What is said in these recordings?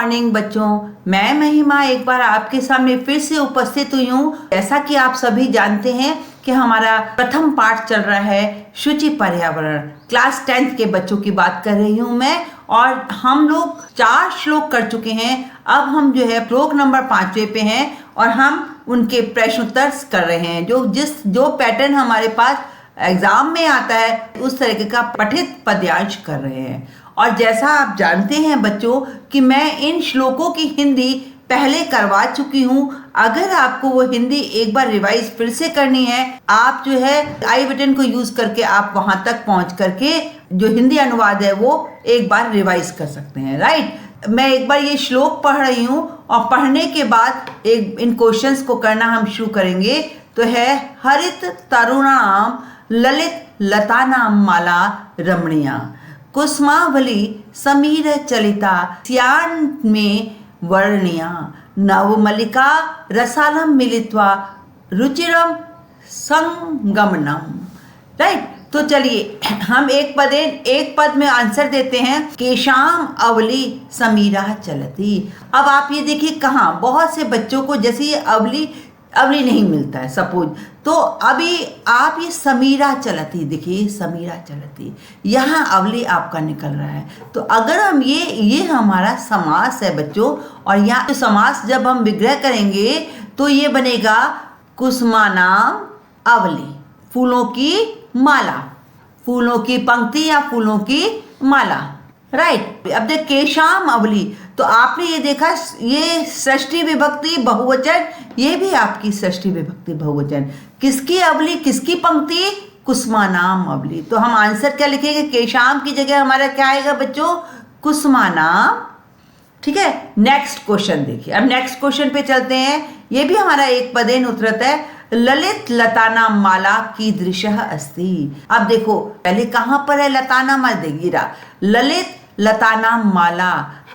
Morning बच्चों, मैं महिमा एक बार आपके सामने फिर से उपस्थित हुई हूँ। जैसा कि आप सभी जानते हैं कि हमारा प्रथम पाठ चल रहा है शुचि पर्यावरण। क्लास 10th के बच्चों की बात कर रही हूँ मैं, और हम लोग 4 श्लोक कर चुके हैं। अब हम जो है श्लोक नंबर 5वें पे हैं और हम उनके प्रश्नोत्तर कर रहे हैं। जो पैटर्न हमारे पास एग्जाम में आता है उस तरीके का पठित पद्यांश कर रहे हैं। और जैसा आप जानते हैं बच्चों कि मैं इन श्लोकों की हिंदी पहले करवा चुकी हूँ। अगर आपको वो हिंदी एक बार रिवाइज फिर से करनी है, आप जो है आई बटन को यूज करके आप वहां तक पहुंच करके जो हिंदी अनुवाद है वो एक बार रिवाइज कर सकते हैं। राइट, मैं एक बार ये श्लोक पढ़ रही हूँ और पढ़ने के बाद इन क्वेश्चंस को करना हम शुरू करेंगे। तो है हरित तरुणाम ललित लतानाम माला रमणीया, कुसुमावली समीर चलिता स्यान में वर्णिया, नवमल्लिका रसालम मिलित्वा रुचिरम संगमनम। राइट, तो चलिए हम एक पद में आंसर देते हैं। केशाम अवली समीरा चलती। अब आप ये देखिए कहाँ बहुत से बच्चों को जैसे ये अवली नहीं मिलता है सपोज, तो अभी आप ये समीरा चलती देखिए, समीरा चलती, यहाँ अवली आपका निकल रहा है। तो अगर हम ये हमारा समास है बच्चों, और यहाँ तो समास जब हम विग्रह करेंगे तो ये बनेगा कुसुमानाम अवली, फूलों की माला, फूलों की पंक्ति या फूलों की माला। राइट, अब देख केशाम अवली, तो आपने ये देखा ये षष्ठी विभक्ति बहुवचन, ये भी आपकी षष्ठी विभक्ति बहुवचन। किसकी अवली, किसकी पंक्ति, कुसुमानाम अवली। तो हम आंसर क्या लिखेंगे, केशाम की जगह हमारा क्या आएगा बच्चों, कुसुमानाम। ठीक है, नेक्स्ट क्वेश्चन देखिए। अब नेक्स्ट क्वेश्चन पे चलते हैं। ये भी हमारा एक पदेन उत्तरत है। ललित लतानाम माला कीदृशः अस्ति। अब देखो पहले कहां पर है लतानाम, गिरा ललित लतानाम माला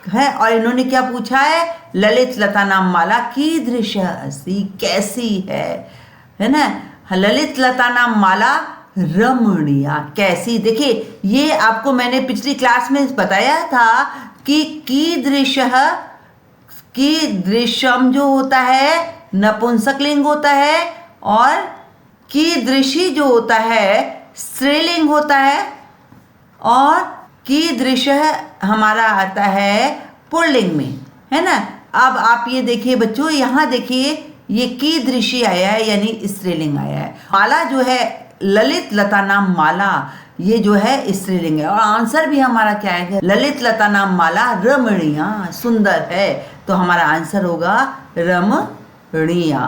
है, और इन्होंने क्या पूछा है, ललित लतानाम माला कीदृशः अस्ति, कैसी है ना। ललित लतानाम माला रमणीया, कैसी। देखिए ये आपको मैंने पिछली क्लास में बताया था कि कीदृशम जो होता है नपुंसकलिंग होता है, और कीदृशी जो होता है स्त्रीलिंग होता है, और कीदृशः हमारा आता है पुल्लिंग में, है ना। अब आप ये देखिए बच्चों, यहाँ देखिए ये कीदृशी आया है यानी स्त्रीलिंग आया है। माला जो है ललित लतानाम माला, ये जो है स्त्रीलिंग है, और आंसर भी हमारा क्या है, ललित लतानाम माला रमणीया, सुंदर है। तो हमारा आंसर होगा रमणीया,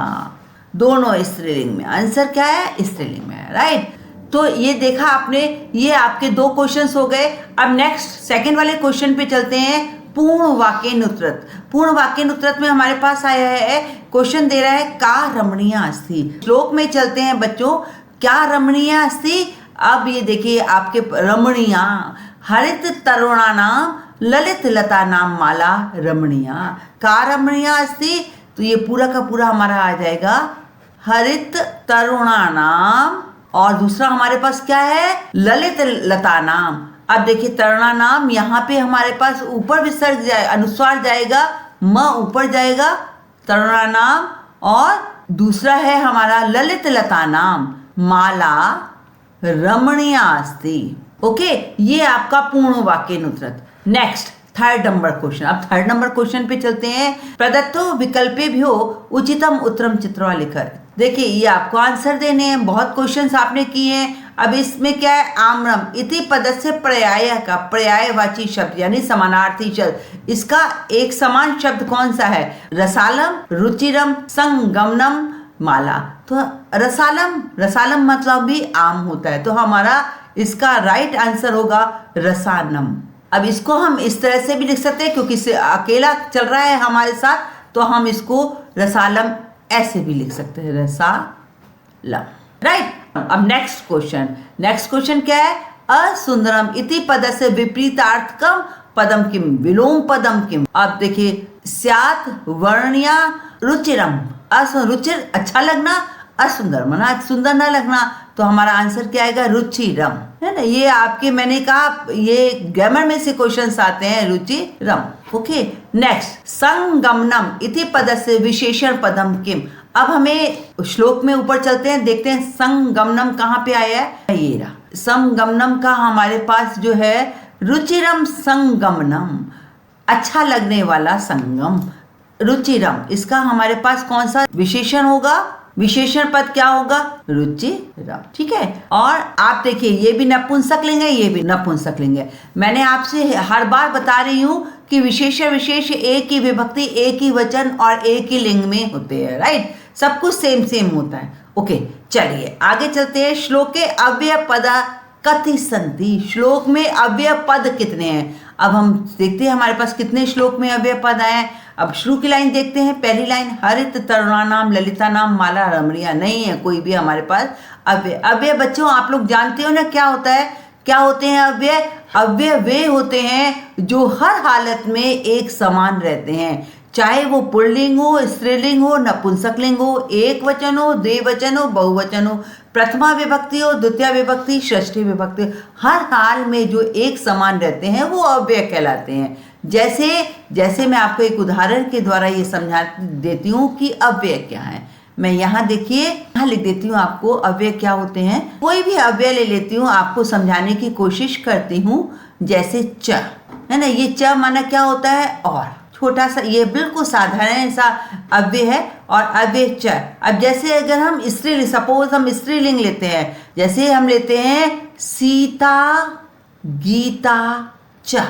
दोनों स्त्रीलिंग में। आंसर क्या है, स्त्रीलिंग में है। राइट, तो ये देखा आपने, ये आपके 2 क्वेश्चंस हो गए। अब नेक्स्ट सेकंड वाले क्वेश्चन पे चलते हैं। पूर्ण वाक्यानुत्तरत। पूर्ण वाक्यानुत्तरत में हमारे पास आया है, क्वेश्चन दे रहा है का रमणीय अस्ति। श्लोक में चलते हैं बच्चों, क्या रमणीय अस्ति। अब ये देखिए आपके रमणीया, हरित तरुणानाम ललित लतानाम माला रमणीया, का रमणीय अस्ति। तो ये पूरा का पूरा हमारा आ जाएगा हरित तरुणानाम, और दूसरा हमारे पास क्या है, ललित लतानाम। अब देखिए तरुणानाम यहाँ पे हमारे पास ऊपर विसर्ग जाए, अनुस्वार जाएगा, म ऊपर जाएगा तरुणानाम, और दूसरा है हमारा ललित लतानाम माला रमणीया अस्ति। ओके, ये आपका पूर्ण वाक्यानुत्तरत। Next third number question. अब थर्ड नंबर क्वेश्चन पे चलते हैं। प्रदत्तो विकल्पेभ्यो उचितम उत्तरम चित्वा लिखत। देखिए ये आपको आंसर देने हैं, बहुत क्वेश्चंस आपने किए हैं। अब इसमें क्या है, आम्रम इति पदस्य पर्याय का पर्यायवाची शब्द यानी समानार्थी शब्द, इसका एक समान शब्द कौन सा है, रसालम रुचिरम संगमनम माला। तो रसालम मतलब भी आम होता है, तो हमारा इसका राइट आंसर होगा रसानम। अब इसको हम इस तरह से भी लिख सकते हैं क्योंकि इसे अकेला चल रहा है हमारे साथ, तो हम इसको रसालम ऐसे भी लिख सकते हैं, रसालम। राइट, अब नेक्स्ट क्वेश्चन क्या है, असुंदरम इति पदस्य विपरीतार्थकम पदम किम विलोम पदम किम। अब देखिए स्यात् वर्ण्या रुचिरम, रुचिर अच्छा लगना, असुंदर मना सुंदर ना लगना, तो हमारा आंसर क्या आएगा, रुचिरम। है ना। ये आपके, मैंने कहा ये ग्रामर में से क्वेश्चंस आते हैं रुचिरम। ओके, नेक्स्ट, संगमनम इति पदस्य विशेषण पदम किम। अब हमें श्लोक में ऊपर चलते हैं, देखते हैं संगमनम कहाँ पे आया है। ये रहा संगमनम का हमारे पास जो है रुचिरम संगमनम, अच्छा लगने वाला संगम। रुचिरम, इसका हमारे पास कौन सा विशेषण होगा? विशेषण पद क्या होगा? रुचिरम। ठीक है, और आप देखिए ये भी नपुंसक लिंग है, ये भी नपुंसक लिंग है। मैंने आपसे हर बार बता रही हूँ कि विशेषण विशेष एक ही विभक्ति, एक ही वचन और एक ही लिंग में होते हैं, राइट। सब कुछ सेम सेम होता है। ओके, चलिए आगे चलते हैं। श्लोक के अव्यय पद कति संति। श्लोक में अव्यय पद कितने हैं? अब हम देखते हैं हमारे पास कितने श्लोक में अव्यय पद आए। अब शुरू की लाइन देखते हैं। पहली लाइन, हरित तरुणा नाम ललिता नाम माला रमणिया, नहीं है कोई भी हमारे पास अव्यय। अव्यय बच्चों आप लोग जानते हो ना क्या होता है, क्या होते हैं अव्यय? अव्यय वे होते हैं जो हर हालत में एक समान रहते हैं, चाहे वो पुल्लिंग हो, स्त्रीलिंग हो, नपुंसकलिंग हो, एक वचन हो, द्विवचन हो, बहुवचन हो, प्रथमा विभक्ति हो, द्वितीय विभक्ति, षष्ठी विभक्ति, हर हाल में जो एक समान रहते हैं वो अव्यय कहलाते हैं। जैसे मैं आपको एक उदाहरण के द्वारा ये समझा देती हूँ कि अव्यय क्या है। मैं यहाँ देखिए, यहाँ लिख देती हूँ आपको अव्यय क्या होते हैं। कोई भी अव्यय ले लेती हूँ, आपको समझाने की कोशिश करती हूँ। जैसे च है ना, ये च माना क्या होता है? और छोटा सा, ये बिल्कुल साधारण सा अव्यय है। और अव्यय च, अब जैसे अगर हम स्त्रीलिंग, सपोज हम स्त्रीलिंग लेते हैं, जैसे हम लेते हैं सीता गीता च,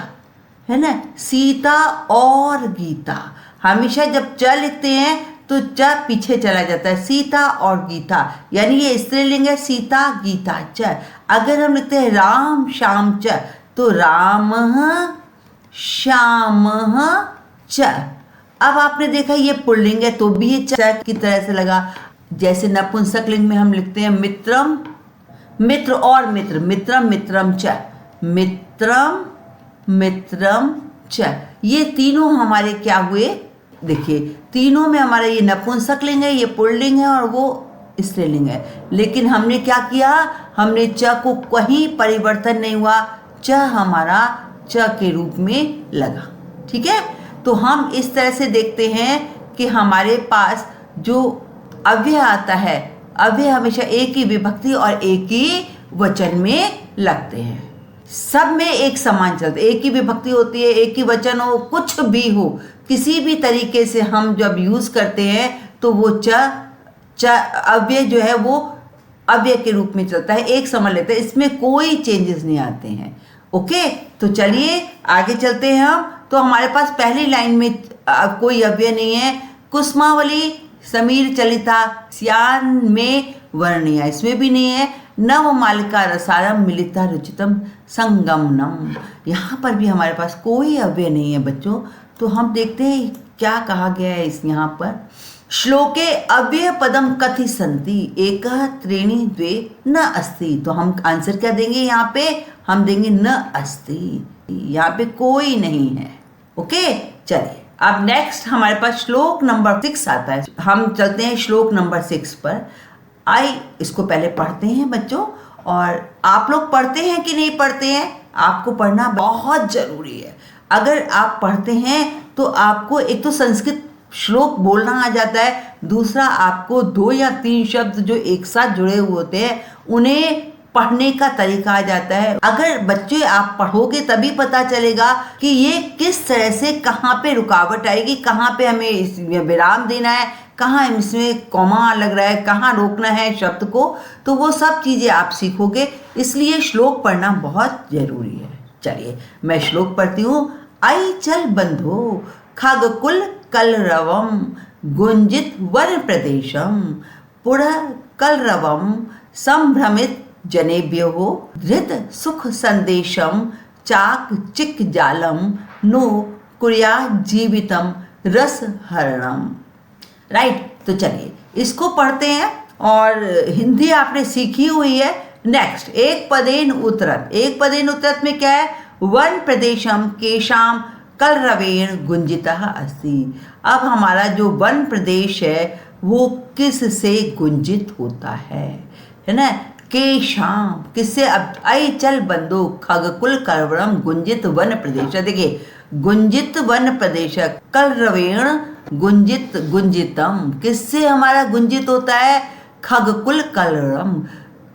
है ना, सीता और गीता। हमेशा जब च लिखते हैं तो च पीछे चला जाता है, सीता और गीता, यानी ये स्त्रीलिंग है, सीता गीता च। अगर हम लिखते हैं राम श्याम च, तो राम श्याम च। अब आपने देखा ये पुल्लिंग है तो भी ये च की तरह से लगा। जैसे नपुंसक लिंग में हम लिखते हैं मित्रम, मित्र और मित्र, मित्रम मित्रम च, मित्रम मित्रम च। ये तीनों हमारे क्या हुए? देखिए तीनों में हमारा ये नपुंसक लिंग है, ये पुल्लिंग है और वो स्त्रीलिंग है। लेकिन हमने क्या किया? हमने च को कहीं परिवर्तन नहीं हुआ, च हमारा च के रूप में लगा। ठीक है, तो हम इस तरह से देखते हैं कि हमारे पास जो अव्यय आता है, अव्यय हमेशा एक ही विभक्ति और एक ही वचन में लगते हैं। सब में एक समान चलते, एक ही विभक्ति होती है, एक ही वचन हो, कुछ भी हो, किसी भी तरीके से हम जब यूज करते हैं तो वो च अव्यय जो है वो अव्यय के रूप में चलता है, एक समान लेता है, इसमें कोई चेंजेस नहीं आते हैं। ओके, तो चलिए आगे चलते हैं हम। तो हमारे पास पहली लाइन में कोई अव्यय नहीं है। कुसुमावली समीर चलिता श्यान में वर्णिया, इसमें भी नहीं है। नव मालिका रसारम मिलिता रुचितम संगमनम, यहाँ पर भी हमारे पास कोई अव्यय नहीं है बच्चों। तो हम देखते हैं क्या कहा गया है इस यहाँ पर। श्लोके अव्यय पदम कथि संति एक त्रीणि द्वे न अस्ति। तो हम आंसर क्या देंगे यहाँ पे? हम देंगे न अस्ति, यहाँ पे कोई नहीं है। ओके, चलिए अब नेक्स्ट हमारे पास श्लोक नंबर 6 आता है। हम चलते हैं श्लोक नंबर 6 पर। इसको पहले पढ़ते हैं बच्चों, और आप लोग पढ़ते हैं कि नहीं पढ़ते हैं? आपको पढ़ना बहुत जरूरी है। अगर आप पढ़ते हैं तो आपको एक तो संस्कृत श्लोक बोलना आ जाता है, दूसरा आपको 2 या 3 शब्द जो एक साथ जुड़े हुए होते हैं उन्हें पढ़ने का तरीका आ जाता है। अगर बच्चे आप पढ़ोगे तभी पता चलेगा कि ये किस तरह से, कहाँ पे रुकावट आएगी, कहाँ पे हमें इसमें विराम देना है, कहाँ इसमें कॉमा लग रहा है, कहाँ रोकना है शब्द को, तो वो सब चीज़ें आप सीखोगे। इसलिए श्लोक पढ़ना बहुत जरूरी है। चलिए मैं श्लोक पढ़ती हूँ। आई चल बंधो खगकुल कलरवम गुंजित वन प्रदेशम पुर कलरवम संभ्रमित जनेभ्यो धृत सुख संदेशम चाक चिक जालम नो कुर्या जीवितम रस हरणम। राइट, तो चलिए इसको पढ़ते हैं, और हिंदी आपने सीखी हुई है। नेक्स्ट, एक पदेन उत्तरत। एक पदेन उत्तरत में क्या है? वन प्रदेशम केशाम कलरवेण गुंजिता अस्ति। अब हमारा जो वन प्रदेश है वो किस से गुंजित होता है ना? केशाम किससे अब आई चल बंदो खगकुल कलवरम गुंजित वन प्रदेश। देखिए गुंजित वन प्रदेश कलरवेण गुंजित गुंजितम किससे हमारा गुंजित होता है? खगकुल कलरम,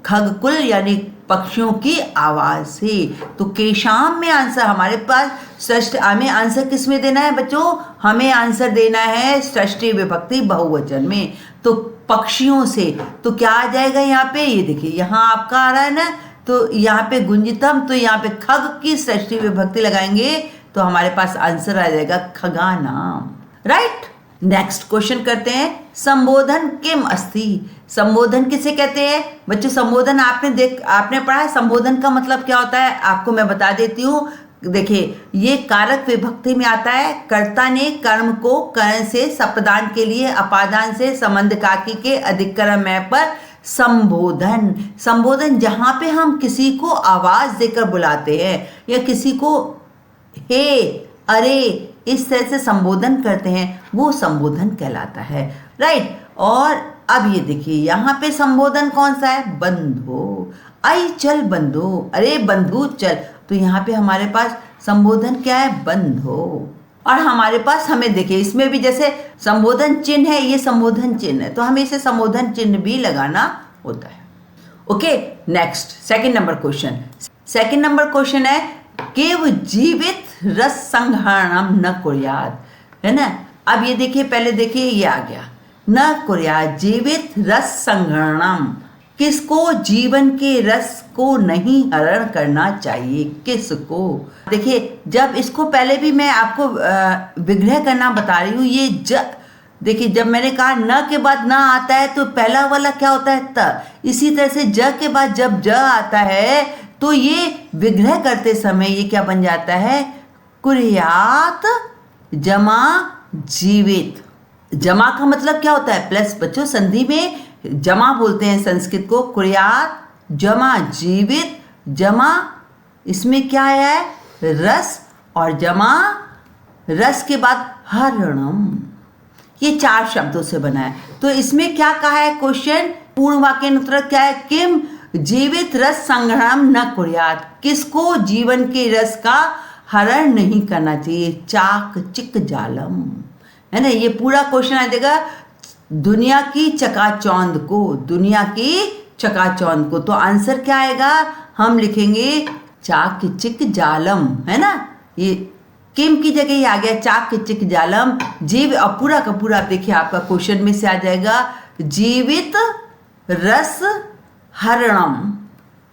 खगकुल यानी पक्षियों की आवाज से। तो केशाम में आंसर हमारे पास षष्ठ, हमें आंसर किस में देना है बच्चों? हमें आंसर देना है षष्ठी विभक्ति बहुवचन में, तो पक्षियों से। तो क्या आ जाएगा यहाँ पे? ये देखिए यहाँ आपका आ रहा है ना, तो यहाँ पे गुंजितम, तो यहाँ पे खग की षष्ठी विभक्ति लगाएंगे तो हमारे पास आंसर आ जाएगा खगानाम, राइट। नेक्स्ट क्वेश्चन करते हैं, संबोधन किम अस्ति। संबोधन किसे कहते हैं बच्चों? संबोधन आपने पढ़ा है, संबोधन का मतलब क्या होता है आपको मैं बता देती हूँ। देखिए ये कारक विभक्ति में आता है, कर्ता ने कर्म को कर्ण से सप्रदान के लिए अपादान से संबंध काकी के अधिकरण में पर संबोधन। संबोधन जहां पे हम किसी को आवाज देकर बुलाते हैं या किसी को हे अरे इस तरह से संबोधन करते हैं, वो संबोधन कहलाता है, राइट। और अब ये देखिए यहाँ पे संबोधन कौन सा है? बंधु, आई चल बंधु, अरे बंधु चल। तो यहाँ पे हमारे पास संबोधन क्या है? बंधु। और हमारे पास हमें देखिए इसमें भी जैसे संबोधन चिन्ह है, ये संबोधन चिन्ह है, तो हमें इसे संबोधन चिन्ह भी लगाना होता है। Okay, next second number question. Second number question है केव जीवित रस संहरणम न कुर्यात, है ना। अब ये देखिए पहले देखिए ये आ गया न कुर्यात, जीवित रस संहरणम, किसको? जीवन के रस को नहीं हरण करना चाहिए, किसको? देखिए जब इसको पहले भी मैं आपको विग्रह करना बता रही हूँ, ये देखिए जब मैंने कहा न के बाद न आता है तो पहला वाला क्या होता है? त। इसी तरह से ज के बाद जब ज आता है तो ये विग्रह करते समय ये क्या बन जाता है? कुर्यात जमा जीवित। जमा का मतलब क्या होता है? प्लस। बच्चों संधि में जमा बोलते हैं संस्कृत को, कुर्यात जमा जीवित, जमा इसमें क्या है? रस, और जमा रस के बाद हरणम, ये 4 शब्दों से बना है। तो इसमें क्या कहा है क्वेश्चन? पूर्ण वाक्य उत्तर क्या है? किम जीवित रस संग्रहण न कुर्यात, किसको जीवन के रस का हरण नहीं करना चाहिए? चाक चिक जालम, है ना। ये पूरा क्वेश्चन आ जाएगा दुनिया की चकाचौंध को, दुनिया की चकाचौंध को। तो आंसर क्या आएगा? हम लिखेंगे चाक चिक जालम, है ना। ये किम की जगह ये आ गया चाक चिक जालम। जीव, अब पूरा का पूरा देखिए आपका क्वेश्चन में से आ जाएगा जीवित रस हरणम,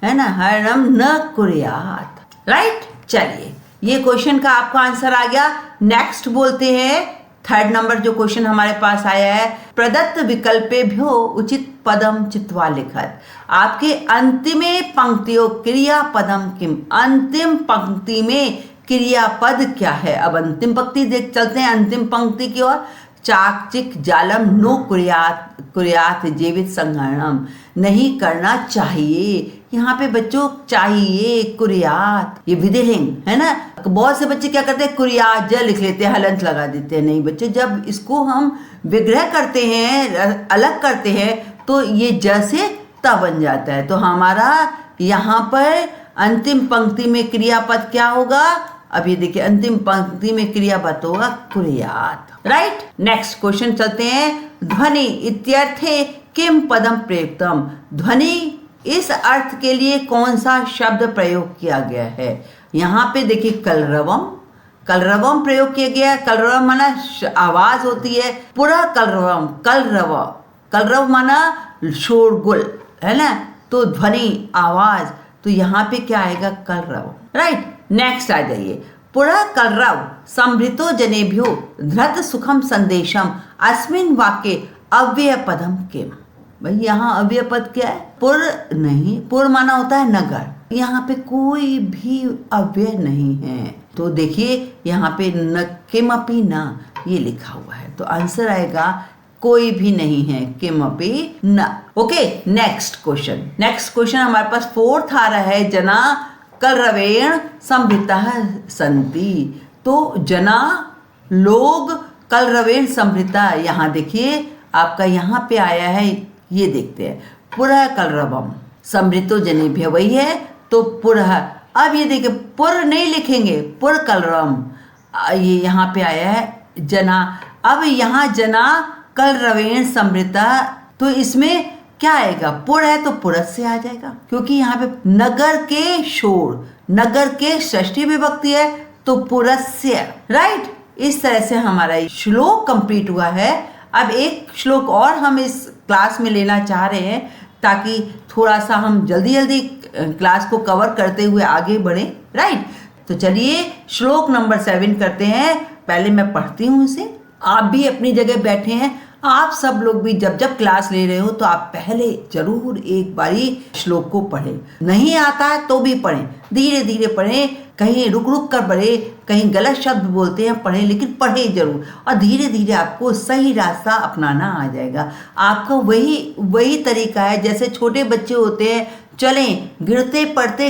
है ना, हरणम न कुर्यात, राइट। चलिए ये क्वेश्चन का आपका आंसर आ गया। नेक्स्ट बोलते हैं थर्ड नंबर जो क्वेश्चन हमारे पास आया है, प्रदत्त विकल्पेभ्यो उचित पदम चित्वा लिखत। आपके अंतिम पंक्तियों क्रियापदम किम, अंतिम पंक्ति में क्रियापद क्या है? अब अंतिम पंक्ति देख चलते हैं अंतिम पंक्ति की ओर। चाक चिक जालम नो कुर्यात, कुर्यात जीवित संहरणम, नहीं करना चाहिए। यहाँ पे बच्चों चाहिए कुर्यात, ये विधिलिंग है ना। बहुत से बच्चे क्या करते हैं? कुर्यात ज लिख लेते हैं, हलंत लगा देते हैं। नहीं बच्चे, जब इसको हम विग्रह करते हैं, अलग करते हैं, तो ये ज से त बन जाता है। तो हमारा यहाँ पर अंतिम पंक्ति में क्रियापद क्या होगा? अब ये देखिए अंतिम पंक्ति में क्रियापद होगा कुर्यात, राइट। नेक्स्ट क्वेश्चन चलते हैं। ध्वनि इत्यर्थे किम पदम प्रयुक्तम, ध्वनि इस अर्थ के लिए कौन सा शब्द प्रयोग किया गया है? यहाँ पे देखिए कलरवम, कलरवम प्रयोग किया गया है। कलरवम माना आवाज होती है, पूरा कलरवम, कलरव, कलरव माना शोरगुल, है ना। तो ध्वनि आवाज, तो यहाँ पे क्या आएगा? कलरव, राइट। नेक्स्ट आ जाइए, पुरा कलरव संभृतो जनेभ्यो धृत सुखम संदेशम अस्मिन वाक्ये अव्यय पदम किम। भाई यहाँ अव्यय पद क्या है? पुर नहीं, पुर माना होता है नगर, यहाँ पे कोई भी अव्यय नहीं है। तो देखिए यहाँ पे न किमपि न ये लिखा हुआ है, तो आंसर आएगा कोई भी नहीं है, किमपि न। Okay, next question. Next question हमारे पास फोर्थ आ रहा है, जना कलरवेण संभृता संति। तो जना लोग, कलरवेण संभृता, यहाँ देखिए आपका यहाँ पे आया है, ये देखते हैं पुरा कलरवम, समृतो जनेभ्य वही है, तो पुरः। अब ये देखिए पुर नहीं लिखेंगे, पुर कलरवम, ये यहाँ पे आया है जना। अब यहाँ जना कलरवेण समृता, तो इसमें क्या आएगा, पुर है तो पुरस से आ जाएगा, क्योंकि यहाँ पे नगर के शोर, नगर के षष्ठी विभक्ति है तो पुरस्य, राइट। इस तरह से हमारा श्लोक कंप्लीट हुआ है। अब एक श्लोक और हम इस क्लास में लेना चाह रहे हैं, ताकि थोड़ा सा हम जल्दी जल्दी क्लास को कवर करते हुए आगे बढ़ें, राइट। तो चलिए श्लोक नंबर 7 करते हैं। पहले मैं पढ़ती हूँ इसे, आप भी अपनी जगह बैठे हैं, आप सब लोग भी जब जब क्लास ले रहे हो तो आप पहले जरूर एक बारी श्लोक को पढ़ें। नहीं आता है तो भी पढ़ें, धीरे धीरे पढ़ें, कहीं रुक रुक कर पढ़े, कहीं गलत शब्द बोलते हैं पढ़ें, लेकिन पढ़ें जरूर, और धीरे धीरे आपको सही रास्ता अपनाना आ जाएगा। आपका वही तरीका है जैसे छोटे बच्चे होते हैं, चलें गिरते पड़ते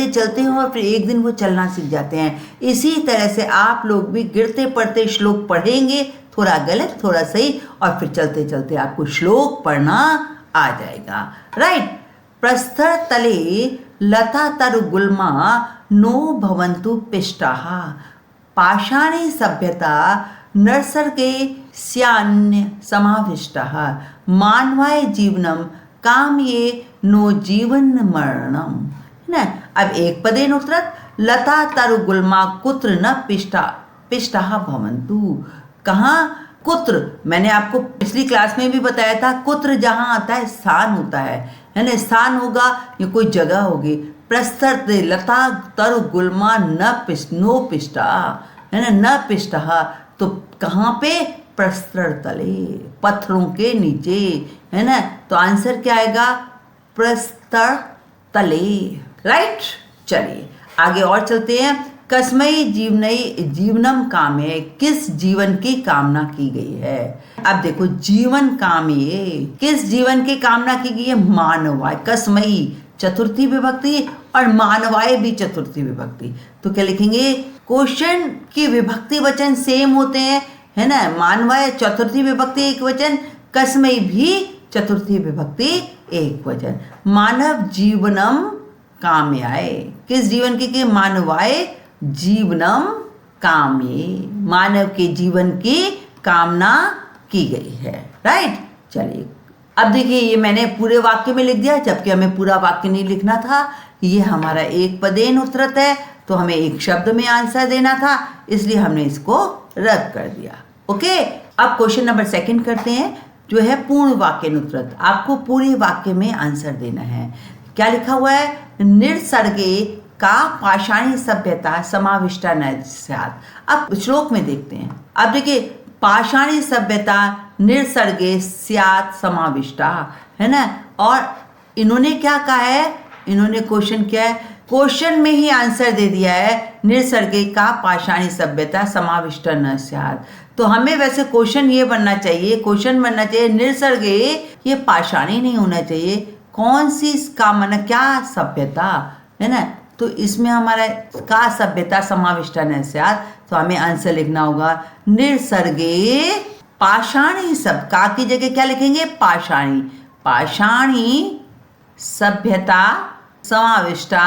चलते हैं और फिर एक दिन वो चलना सीख जाते हैं। इसी तरह से आप लोग भी गिरते पड़ते श्लोक पढ़ेंगे, थोड़ा गलत थोड़ा सही, और फिर चलते चलते आपको श्लोक पढ़ना आ जाएगा, राइट। प्रस्तर तले लता तरु गुल्मा नो भवन्तु पिष्टाः, पाषाणी सभ्यता नर्सर्गे स्यान्य समाविष्टाः, मानवाय जीवनम कामये नो जीवन मरणम, है ना। अब एक पदेन उत्तरत, लता तरु गुल्मा कुत्र न पिष्टाः भवन्तु, कहाँ कुत्र, मैंने आपको पिछली क्लास में भी बताया था, कुत्र जहाँ आता है स्थान होता है ना, स्थान होगा या कोई जगह होगी। प्रस्तर लता तरु गुल्मा नो पिष्टा, है ना, न पिष्टा, तो कहाँ पे, प्रस्तर तले, पत्थरों के नीचे, है ना। तो आंसर क्या आएगा, प्रस्तर तले, राइट। चलिए आगे और चलते हैं। कस्मई जीवनम कामे, किस जीवन की कामना की गई है। अब देखो जीवन कामे, किस जीवन की कामना की गई है, मानवाय, कस्मई चतुर्थी विभक्ति और मानवाय भी चतुर्थी विभक्ति, तो क्या लिखेंगे, क्वेश्चन की विभक्ति वचन सेम होते हैं, है ना। मानवाय चतुर्थी विभक्ति एक वचन, कस्मई भी चतुर्थी विभक्ति एक वचन। मानव जीवनम काम्याय, किस जीवन की, मानवाय जीवनम काम्ये, मानव के जीवन की कामना की गई है, राइट। चलिए अब देखिए, ये मैंने पूरे वाक्य में लिख दिया, जबकि हमें पूरा वाक्य नहीं लिखना था। ये हमारा एक पदेन उत्तरत है, तो हमें एक शब्द में आंसर देना था, इसलिए हमने इसको रद्द कर दिया। ओके, अब क्वेश्चन नंबर 2 करते हैं, जो है पूर्ण वाक्य उत्तरत। आपको पूरे वाक्य में आंसर देना है। क्या लिखा हुआ है, निसर्गे का पाषाणी सभ्यता समाविष्टा न स्यात्। अब श्लोक में देखते हैं। अब देखिए, पाषाणी सभ्यता निसर्गे स्यात् समाविष्टा, है ना। और इन्होंने क्या कहा है, इन्होंने क्वेश्चन क्या है, क्वेश्चन में ही आंसर दे दिया है, निसर्गे का पाषाणी सभ्यता समाविष्टा न स्यात्। तो हमें वैसे क्वेश्चन ये बनना चाहिए, क्वेश्चन बनना चाहिए निसर्गे, ये पाषाणी नहीं होना चाहिए, कौन सी का मन, क्या सभ्यता, है ना। तो इसमें हमारा का सभ्यता समाविष्टा न स्यात्, तो हमें आंसर लिखना होगा निसर्गे पाषाणी, सब का की जगह क्या लिखेंगे, पाषाणी, पाषाणी सभ्यता समाविष्टा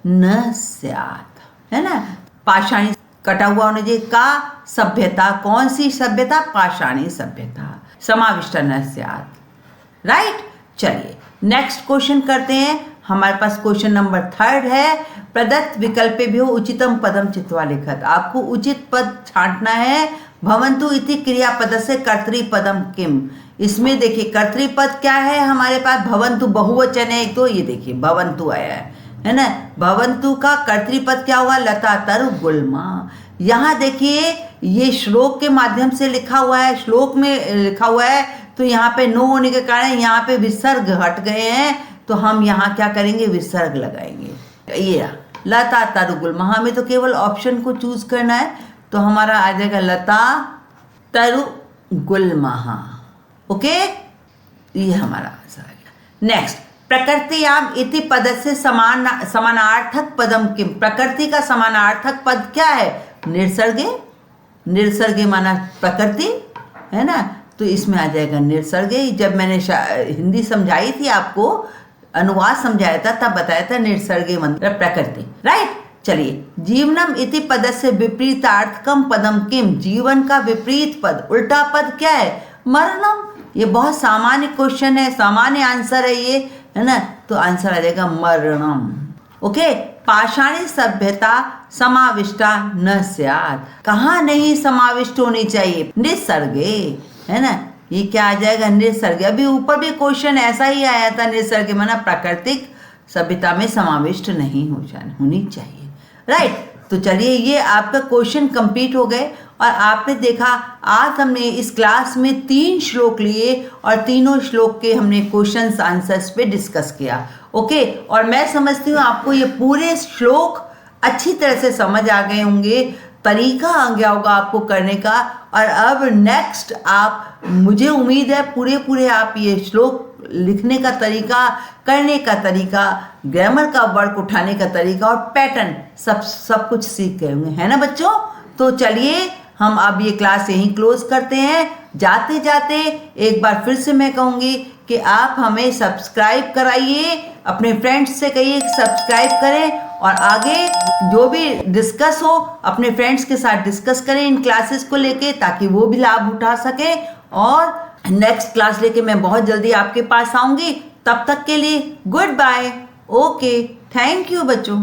न स्यात्, है ना। पाषाणी कटा हुआ होना चाहिए, का सभ्यता, कौन सी सभ्यता, पाषाणी सभ्यता समाविष्टा न स्यात्, राइट। चलिए नेक्स्ट क्वेश्चन करते हैं। हमारे पास क्वेश्चन नंबर 3 है, प्रदत्त विकल्पेभ्यो उचितम पदम चित्वा लिखत। आपको उचित पद छांटना है। भवन्तु इति क्रियापद से कर्तृपदम किम, इसमें देखिए कर्तृपद क्या है हमारे पास, भवन्तु बहुवचन है, तो ये देखिए भवन्तु आया है ना। भवन्तु का कर्तृपद क्या हुआ, लता तरु गुल्मा। यहाँ देखिए ये श्लोक के माध्यम से लिखा हुआ है, श्लोक में लिखा हुआ है, तो यहाँ पे नो होने के कारण यहाँ पे विसर्ग हट गए हैं, तो हम यहाँ क्या करेंगे, विसर्ग लगाएंगे। ये लता तरु गुल्मा, हमें तो केवल ऑप्शन को चूज करना है, तो हमारा आ जाएगा लता तरु गुल्मा। ओके, ये हमारा आंसर आ गया। नेक्स्ट, प्रकृतियाम इति पद से समानार्थक पदम किम। प्रकृति का समानार्थक पद क्या है, निसर्गे, निसर्गे माना प्रकृति, है ना, तो इसमें आ जाएगा निसर्गे। जब मैंने हिंदी समझाई थी आपको अनुवाद समझाया था तब बताया था निसर्गे मतलब प्रकृति, राइट। चलिए, जीवनम इति पदस्य विपरीतार्थकम पदम किम, जीवन का विपरीत पद, उल्टा पद क्या है? मरणम। ये बहुत सामान्य क्वेश्चन है, सामान्य आंसर है ये, है ना, तो आंसर आ जाएगा मरणम। ओके, पाषाणी सभ्यता समाविष्टा न स्यात्, कहाँ नहीं समाविष्ट होनी चाहिए? निसर्गे, है ना, ये क्या आ जाएगा? निसर्ग। अभी ऊपर भी क्वेश्चन ऐसा ही आया था, निसर्ग माना प्राकृतिक सभ्यता में समाविष्ट नहीं होनी चाहिए, राइट। तो चलिए, ये आपका क्वेश्चन कंप्लीट हो गए और आपने देखा आज हमने इस क्लास में 3 श्लोक लिए और तीनों श्लोक के हमने क्वेश्चंस आंसर्स पे डिस्कस किया। ओके, और मैं समझती हूँ आपको ये पूरे श्लोक अच्छी तरह से समझ आ गए होंगे, तरीका आ गया होगा आपको करने का। और अब नेक्स्ट आप, मुझे उम्मीद है पूरे आप ये श्लोक लिखने का तरीका, करने का तरीका, ग्रामर का वर्क उठाने का तरीका और पैटर्न सब कुछ सीख गए होंगे, है ना बच्चों। तो चलिए, हम अब ये क्लास यहीं क्लोज करते हैं। जाते जाते एक बार फिर से मैं कहूँगी कि आप हमें सब्सक्राइब कराइए, अपने फ्रेंड्स से कहिए सब्सक्राइब करें और आगे जो भी डिस्कस हो अपने फ्रेंड्स के साथ डिस्कस करें इन क्लासेस को लेके, ताकि वो भी लाभ उठा सके। और नेक्स्ट क्लास लेके मैं बहुत जल्दी आपके पास आऊँगी। तब तक के लिए goodbye. Okay, thank you बच्चों।